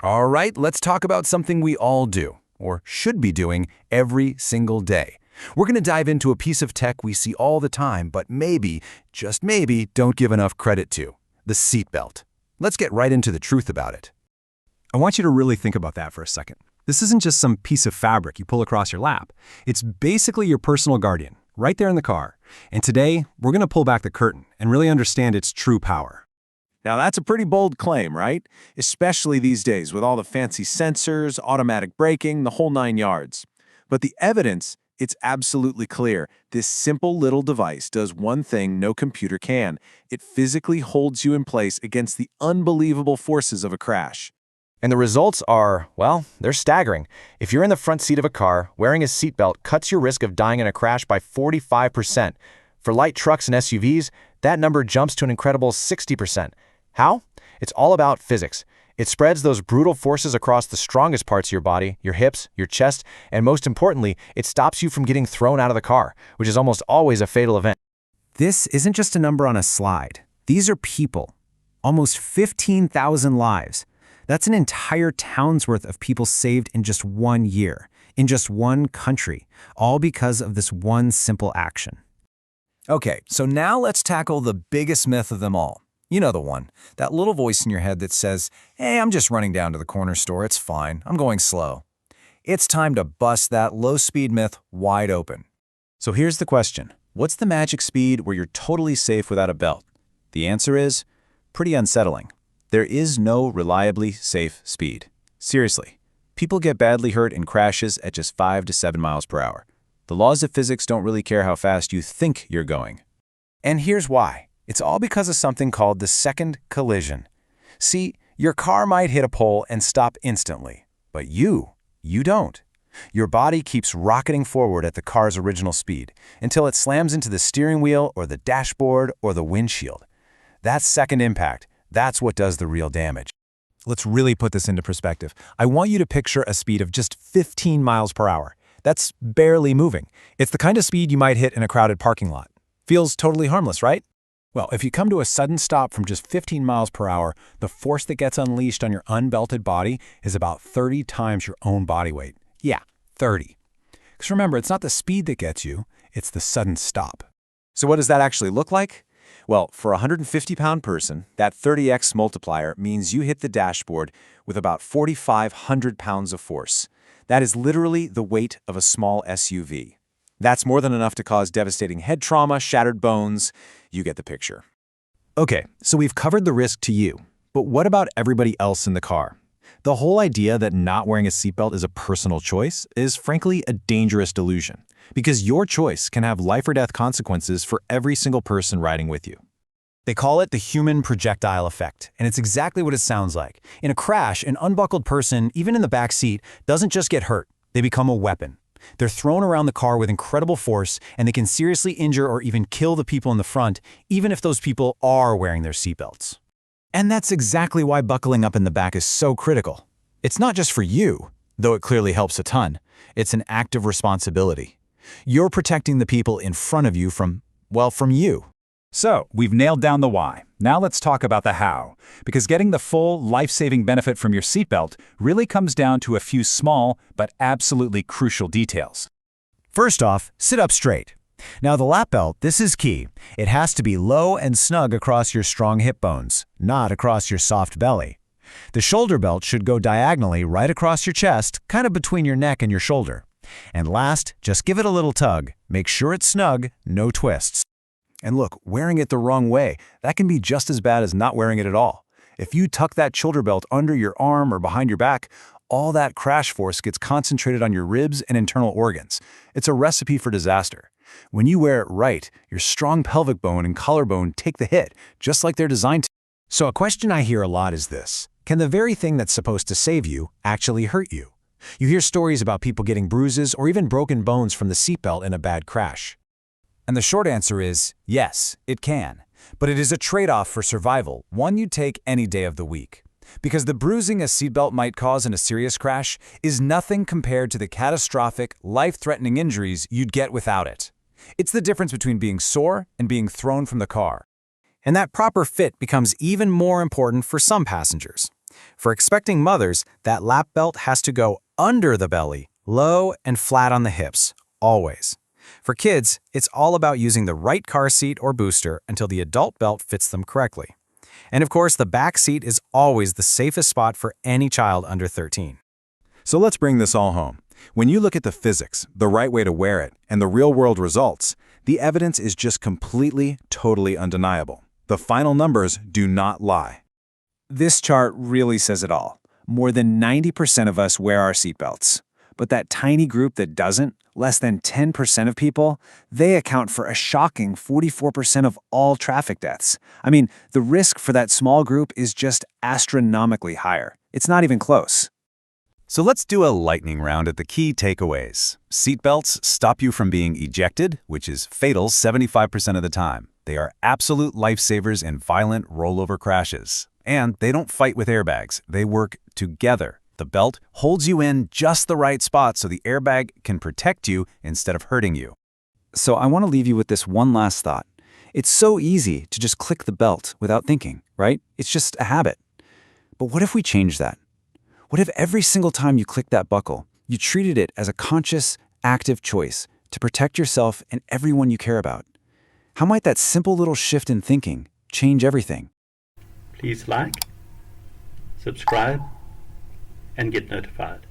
All right, let's talk about something we all do, or should be doing, every single day. We're going to dive into a piece of tech we see all the time, but maybe, just maybe, don't give enough credit to: the seatbelt. Let's get right into the truth about it. I want you to really think about that for a second. This isn't just some piece of fabric you pull across your lap. It's basically your personal guardian, right there in the car. And today, we're going to pull back the curtain and really understand its true power. Now that's a pretty bold claim, right? Especially these days with all the fancy sensors, automatic braking, the whole 9 yards. But the evidence, it's absolutely clear. This simple little device does one thing no computer can. It physically holds you in place against the unbelievable forces of a crash. And the results are, well, they're staggering. If you're in the front seat of a car, wearing a seatbelt cuts your risk of dying in a crash by 45%. For light trucks and SUVs, that number jumps to an incredible 60%. How? It's all about physics. It spreads those brutal forces across the strongest parts of your body, your hips, your chest, and most importantly, it stops you from getting thrown out of the car, which is almost always a fatal event. This isn't just a number on a slide. These are people. Almost 15,000 lives. That's an entire town's worth of people saved in just 1 year, in just one country, all because of this one simple action. Okay, so now let's tackle the biggest myth of them all. You know the one, that little voice in your head that says, "Hey, I'm just running down to the corner store, it's fine, I'm going slow." It's time to bust that low-speed myth wide open. So here's the question. What's the magic speed where you're totally safe without a belt? The answer is pretty unsettling. There is no reliably safe speed. Seriously, people get badly hurt in crashes at just 5 to 7 miles per hour. The laws of physics don't really care how fast you think you're going. And here's why. It's all because of something called the second collision. See, your car might hit a pole and stop instantly, but you don't. Your body keeps rocketing forward at the car's original speed until it slams into the steering wheel or the dashboard or the windshield. That second impact, that's what does the real damage. Let's really put this into perspective. I want you to picture a speed of just 15 miles per hour. That's barely moving. It's the kind of speed you might hit in a crowded parking lot. Feels totally harmless, right? Well, if you come to a sudden stop from just 15 miles per hour, the force that gets unleashed on your unbelted body is about 30 times your own body weight. Yeah, 30. Because remember, it's not the speed that gets you, it's the sudden stop. So what does that actually look like? Well, for a 150-pound person, that 30x multiplier means you hit the dashboard with about 4,500 pounds of force. That is literally the weight of a small SUV. That's more than enough to cause devastating head trauma, shattered bones. You get the picture. Okay, so we've covered the risk to you, but what about everybody else in the car? The whole idea that not wearing a seatbelt is a personal choice is frankly a dangerous delusion, because your choice can have life or death consequences for every single person riding with you. They call it the human projectile effect, and it's exactly what it sounds like. In a crash, an unbuckled person, even in the back seat, doesn't just get hurt, they become a weapon. They're thrown around the car with incredible force, and they can seriously injure or even kill the people in the front, even if those people are wearing their seatbelts. And that's exactly why buckling up in the back is so critical. It's not just for you, though it clearly helps a ton. It's an act of responsibility. You're protecting the people in front of you from you. So, we've nailed down the why. Now let's talk about the how, because getting the full, life-saving benefit from your seatbelt really comes down to a few small but absolutely crucial details. First off, sit up straight. Now the lap belt, this is key. It has to be low and snug across your strong hip bones, not across your soft belly. The shoulder belt should go diagonally right across your chest, kind of between your neck and your shoulder. And last, just give it a little tug. Make sure it's snug, no twists. And look, wearing it the wrong way, that can be just as bad as not wearing it at all. If you tuck that shoulder belt under your arm or behind your back, all that crash force gets concentrated on your ribs and internal organs. It's a recipe for disaster. When you wear it right, your strong pelvic bone and collarbone take the hit, just like they're designed to. So a question I hear a lot is this: can the very thing that's supposed to save you actually hurt you? You hear stories about people getting bruises or even broken bones from the seatbelt in a bad crash. And the short answer is, yes, it can. But it is a trade-off for survival, one you'd take any day of the week. Because the bruising a seatbelt might cause in a serious crash is nothing compared to the catastrophic, life-threatening injuries you'd get without it. It's the difference between being sore and being thrown from the car. And that proper fit becomes even more important for some passengers. For expecting mothers, that lap belt has to go under the belly, low and flat on the hips, always. For kids, it's all about using the right car seat or booster until the adult belt fits them correctly. And of course, the back seat is always the safest spot for any child under 13. So let's bring this all home. When you look at the physics, the right way to wear it, and the real-world results, the evidence is just completely, totally undeniable. The final numbers do not lie. This chart really says it all. More than 90% of us wear our seatbelts. But that tiny group that doesn't, less than 10% of people, they account for a shocking 44% of all traffic deaths. I mean, the risk for that small group is just astronomically higher. It's not even close. So let's do a lightning round at the key takeaways. Seatbelts stop you from being ejected, which is fatal 75% of the time. They are absolute lifesavers in violent rollover crashes. And they don't fight with airbags. They work together. The belt holds you in just the right spot so the airbag can protect you instead of hurting you. So I want to leave you with this one last thought. It's so easy to just click the belt without thinking, right? It's just a habit. But what if we change that? What if every single time you click that buckle, you treated it as a conscious, active choice to protect yourself and everyone you care about? How might that simple little shift in thinking change everything? Please like, subscribe, and get notified.